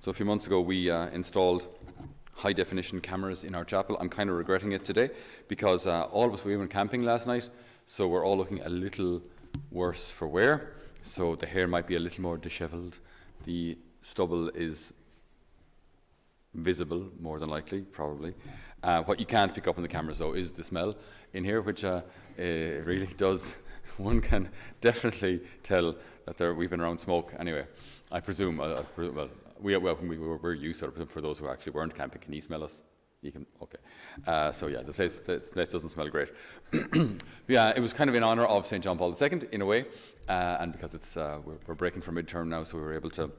So a few months ago we installed high-definition cameras in our chapel. I'm kind of regretting it today because all of us, we went camping last night, so we're all looking a little worse for wear. So the hair might be a little more dishevelled. The stubble is visible, more than likely, probably. What you can't pick up on the cameras, though, is the smell in here, which really does. One can definitely tell that we've been around smoke. Anyway, I presume, we're used to it. For those who actually weren't camping, can you smell us? You can, okay. So yeah, the place doesn't smell great. Yeah, it was kind of in honour of St. John Paul II, in a way, and because it's we're breaking for midterm now, so we were able to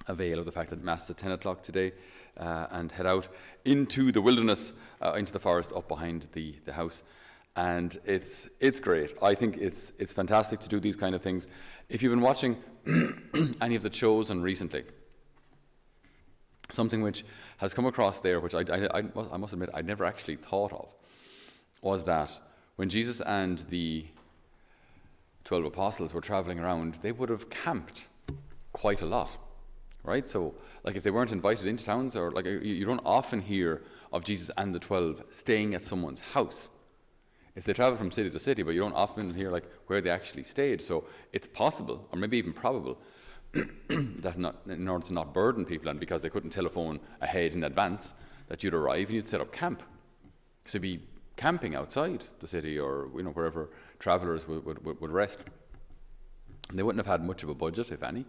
avail of the fact that Mass is at 10 o'clock today and head out into the wilderness, into the forest up behind the house. And it's great. I think it's fantastic to do these kind of things. If you've been watching any of the chosen recently, something which has come across there, which I must admit I'd never actually thought of, was that when Jesus and the 12 apostles were traveling around, they would have camped quite a lot, right? So, like, if they weren't invited into towns, or like, you don't often hear of Jesus and the 12 staying at someone's house. It's they travel from city to city, but you don't often hear like where they actually stayed. So it's possible, or maybe even probable, that in order to not burden people, and because they couldn't telephone ahead in advance, that you'd arrive and you'd set up camp. So you'd be camping outside the city, or wherever travellers would rest. And they wouldn't have had much of a budget, if any.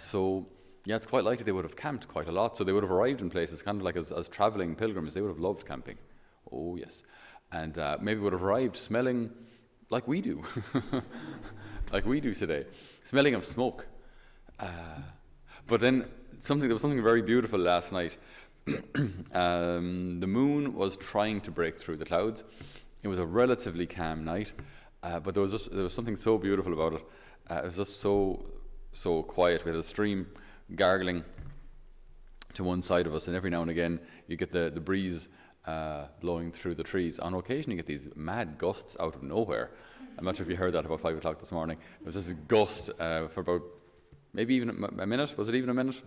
So yeah, it's quite likely they would have camped quite a lot. So they would have arrived in places kind of like as travelling pilgrims. They would have loved camping. Oh yes. And maybe would have arrived smelling like we do, like we do today, smelling of smoke. But then there was something very beautiful last night. The moon was trying to break through the clouds. It was a relatively calm night, but there was something so beautiful about it. It was just so quiet. We had a stream gargling to one side of us, and every now and again you get the breeze blowing through the trees. On occasion you get these mad gusts out of nowhere. I'm not sure if you heard that about 5 o'clock this morning. There was this gust for about maybe even a minute. Was it even a minute?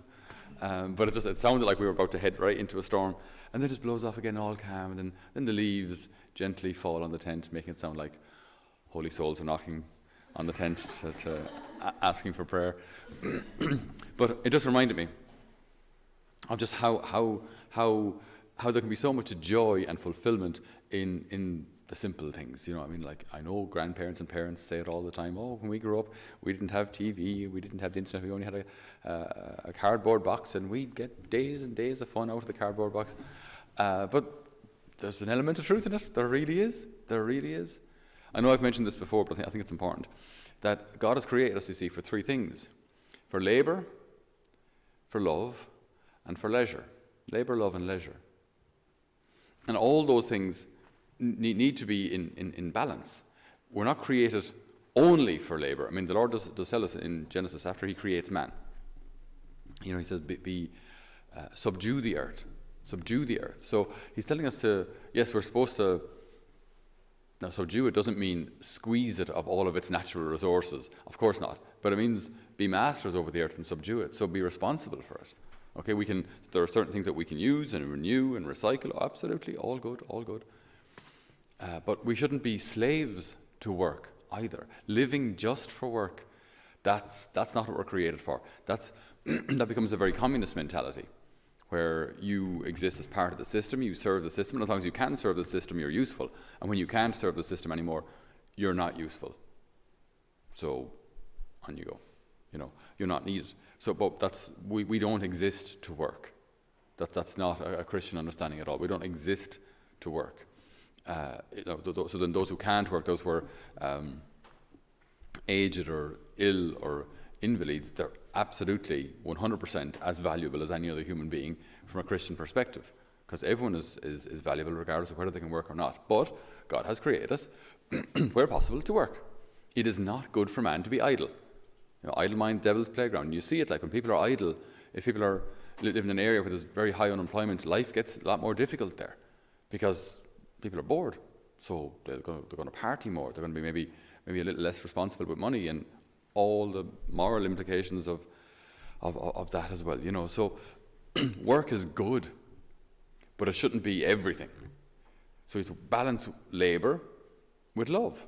But it sounded like we were about to head right into a storm, and then it just blows off again, all calm, and then the leaves gently fall on the tent, making it sound like holy souls are knocking on the tent to asking for prayer. But it just reminded me of just how there can be so much joy and fulfillment in the simple things. I mean, like, I know grandparents and parents say it all the time. Oh, when we grew up, we didn't have TV, we didn't have the internet, we only had a cardboard box, and we'd get days and days of fun out of the cardboard box. But there's an element of truth in it. There really is. I know I've mentioned this before, but I think it's important that God has created us, you see, for three things: for labour, for love, and for leisure. Labour, love, and leisure. And all those things need to be in balance. We're not created only for labour. I mean, the Lord does tell us in Genesis, after he creates man, he says, subdue the earth. Subdue the earth. So he's telling us yes, we're supposed to. Now, subdue it doesn't mean squeeze it of all of its natural resources. Of course not. But it means be masters over the earth and subdue it. So be responsible for it. Okay, there are certain things that we can use and renew and recycle. Oh, absolutely, all good. But we shouldn't be slaves to work either. Living just for work, that's not what we're created for. That becomes a very communist mentality, where you exist as part of the system, you serve the system, and as long as you can serve the system, you're useful. And when you can't serve the system anymore, you're not useful. So on you go. You're not needed. So, but we don't exist to work. That's not a Christian understanding at all. We don't exist to work. So then those who can't work, those who are aged or ill or invalids, they're absolutely 100% as valuable as any other human being from a Christian perspective, because everyone is valuable regardless of whether they can work or not. But God has created us, where possible, to work. It is not good for man to be idle. Idle mind, devil's playground. You see it, like when people are idle, if people live in an area where there's very high unemployment, life gets a lot more difficult there, because people are bored. So they're going to party more. They're going to be maybe a little less responsible with money, and all the moral implications of of that as well, you know. So work is good, but it shouldn't be everything. So you have to balance labor with love.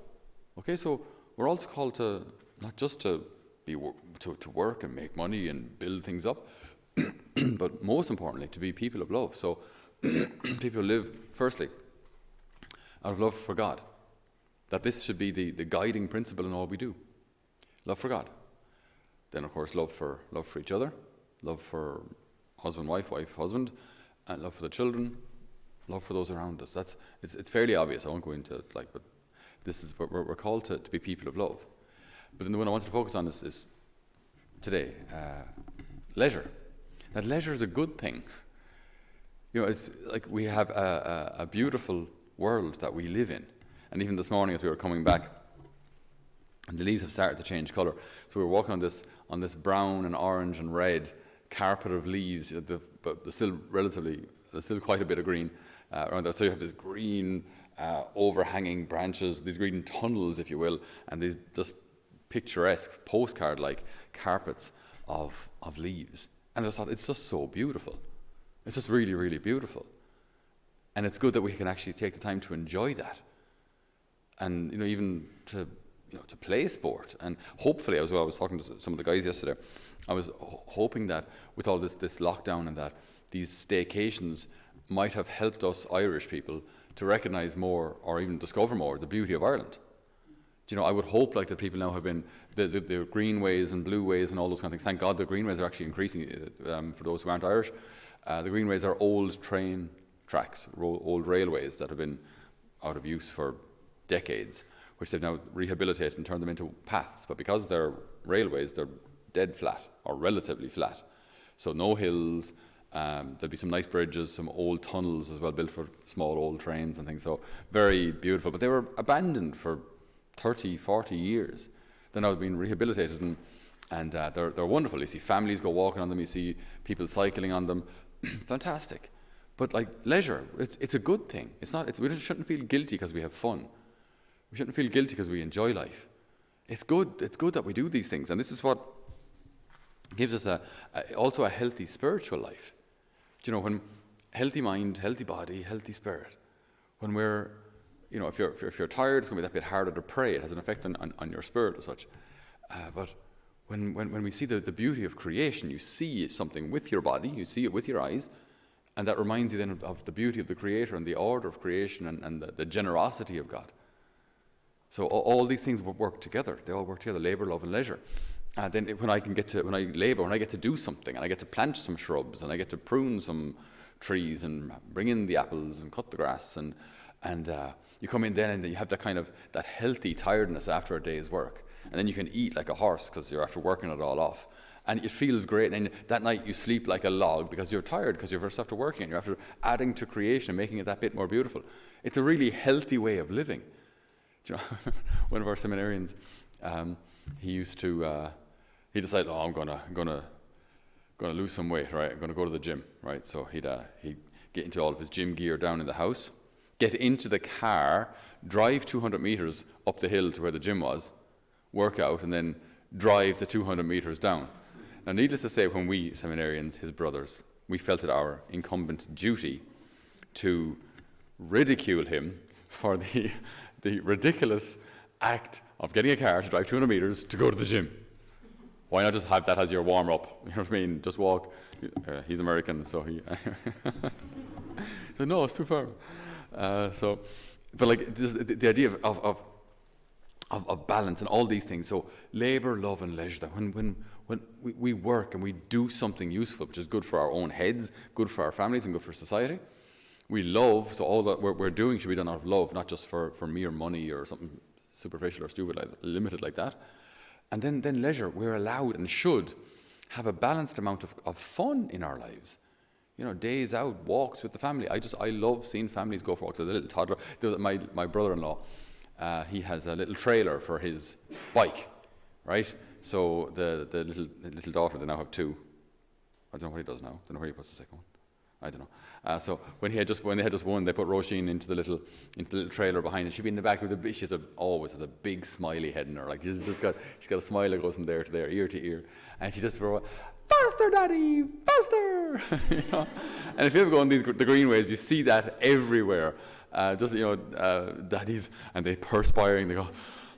Okay, so we're also called to not just to to work and make money and build things up, but most importantly to be people of love. So people live firstly out of love for God. That this should be the guiding principle in all we do. Love for God. Then of course love for each other, love for husband, wife, husband, and love for the children, love for those around us. It's fairly obvious. I won't go into it, but this is what we're called to be people of love. But then the one I wanted to focus on is today, leisure. That leisure is a good thing. You know, it's like we have a beautiful world that we live in. And even this morning as we were coming back, and the leaves have started to change colour. So we were walking on this brown and orange and red carpet of leaves, but there's still quite a bit of green around there. So you have this green overhanging branches, these green tunnels, if you will, and these just picturesque, postcard-like carpets of leaves. And I just thought, it's just so beautiful. It's just really, really beautiful. And it's good that we can actually take the time to enjoy that. And, you know, even to play sport. And hopefully, I was talking to some of the guys yesterday, I was hoping that with all this lockdown and that these staycations might have helped us Irish people to recognise more or even discover more the beauty of Ireland. You know, I would hope like that people now have been, the greenways and blueways and all those kind of things. Thank God the greenways are actually increasing for those who aren't Irish. The greenways are old train tracks, old railways that have been out of use for decades, which they've now rehabilitated and turned them into paths. But because they're railways, they're dead flat or relatively flat. So no hills, there'll be some nice bridges, some old tunnels as well built for small old trains and things. So very beautiful. But they were abandoned for 30, 40 years. They're now being rehabilitated and they're wonderful. You see families go walking on them, you see people cycling on them. Fantastic. But like leisure, it's a good thing. We shouldn't feel guilty because we have fun. We shouldn't feel guilty because we enjoy life. It's good that we do these things. And this is what gives us also a healthy spiritual life. Do you know, when healthy mind, healthy body, healthy spirit, when we're, you know, if you're tired, it's going to be that bit harder to pray. It has an effect on your spirit as such. But when we see the beauty of creation, you see something with your body, you see it with your eyes, and that reminds you then of the beauty of the Creator and the order of creation and the generosity of God. So all these things work together. They all work together, labour, love and leisure. Then when I get to do something, and I get to plant some shrubs, and I get to prune some trees, and bring in the apples, and cut the grass, and you come in then, and you have that healthy tiredness after a day's work, and then you can eat like a horse because you're after working it all off, and it feels great. And then that night you sleep like a log because you're tired, because you're first after working, and you're after adding to creation, making it that bit more beautiful. It's a really healthy way of living. Do you know, one of our seminarians, he decided, I'm gonna lose some weight, right? I'm gonna go to the gym, right? So he'd get into all of his gym gear down in the house, get into the car, drive 200 meters up the hill to where the gym was, work out, and then drive the 200 meters down. Now, needless to say, when we seminarians, his brothers, we felt it our incumbent duty to ridicule him for the ridiculous act of getting a car to drive 200 meters to go to the gym. Why not just have that as your warm-up? You know what I mean? Just walk. He's American, so he said, no, it's too far. But like the idea of balance and all these things. So labour, love, and leisure. That when we work and we do something useful, which is good for our own heads, good for our families, and good for society. We love. So all that we're doing should be done out of love, not just for mere money or something superficial or stupid, limited like that. And then leisure. We're allowed and should have a balanced amount of fun in our lives. You know, days out, walks with the family. I love seeing families go for walks. As a little toddler, my brother-in-law, he has a little trailer for his bike, right? So the little daughter, they now have two. I don't know what he does now. I don't know where he puts the second one. I don't know. So when they had just won, they put Roisin into the little trailer behind, and she'd be in the back with always has a big smiley head in her. Like she's got a smile that goes from there to there, ear to ear, and she just faster, Daddy, faster. You know? And if you ever go on the greenways, you see that everywhere. Daddies, and they perspiring. They go,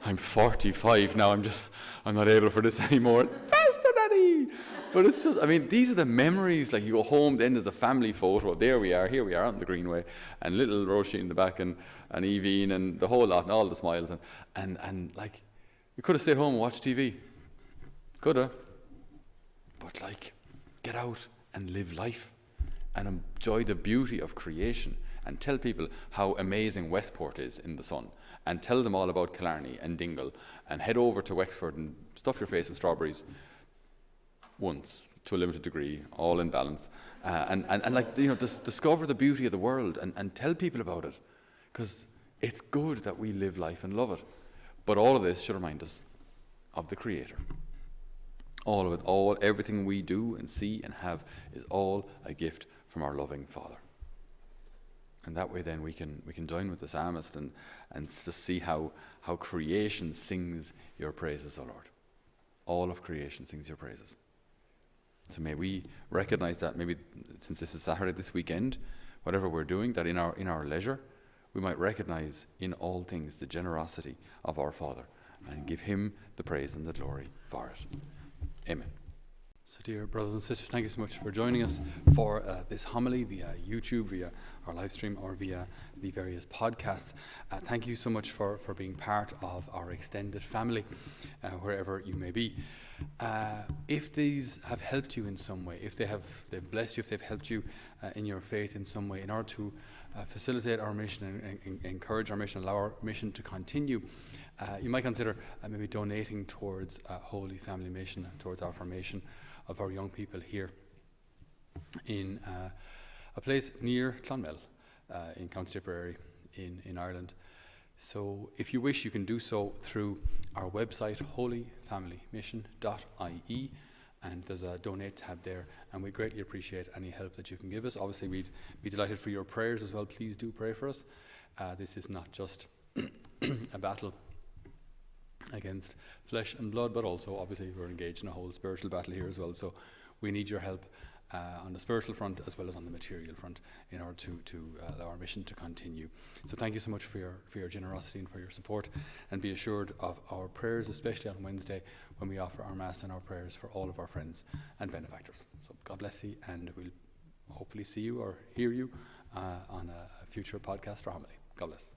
I'm 45 now. I'm not able for this anymore. Faster, Daddy. But it's just, these are the memories. Like, you go home, then there's a here we are on the Greenway, and little Roisin in the back, and Evie, and the whole lot, and all the smiles, and like, you could have stayed home and watched TV. Could have. But like, get out and live life, and enjoy the beauty of creation, and tell people how amazing Westport is in the sun, and tell them all about Killarney and Dingle, and head over to Wexford and stuff your face with strawberries once, to a limited degree, all in balance, discover the beauty of the world, and tell people about it, because it's good that we live life and love it. But all of this should remind us of the Creator. All of it, everything we do and see and have is all a gift from our loving Father. And that way then we can join with the psalmist and just see how creation sings your praises, O Lord. All of creation sings your praises. So may we recognize that, maybe since this is Saturday this weekend, whatever we're doing, that in our leisure, we might recognize in all things the generosity of our Father and give him the praise and the glory for it. Amen. So dear brothers and sisters, thank you so much for joining us for this homily via YouTube, via our live stream, or via the various podcasts. Thank you so much for being part of our extended family, wherever you may be. If these have helped you in some way, if they've blessed you, if they've helped you in your faith in some way, in order to facilitate our mission and encourage our mission, allow our mission to continue, you might consider maybe donating towards Holy Family Mission, towards our formation of our young people here in a place near Clonmel, in County Tipperary in Ireland. So if you wish, you can do so through our website, holyfamilymission.ie, and there's a donate tab there, and we greatly appreciate any help that you can give us. Obviously, we'd be delighted for your prayers as well. Please do pray for us. This is not just a battle against flesh and blood, but also obviously we're engaged in a whole spiritual battle here as well, so we need your help on the spiritual front as well as on the material front in order to allow our mission to continue. So thank you so much for your generosity and for your support, and be assured of our prayers, especially on Wednesday when we offer our Mass and our prayers for all of our friends and benefactors. So God bless you, and we'll hopefully see you or hear you on a future podcast for homily. God bless.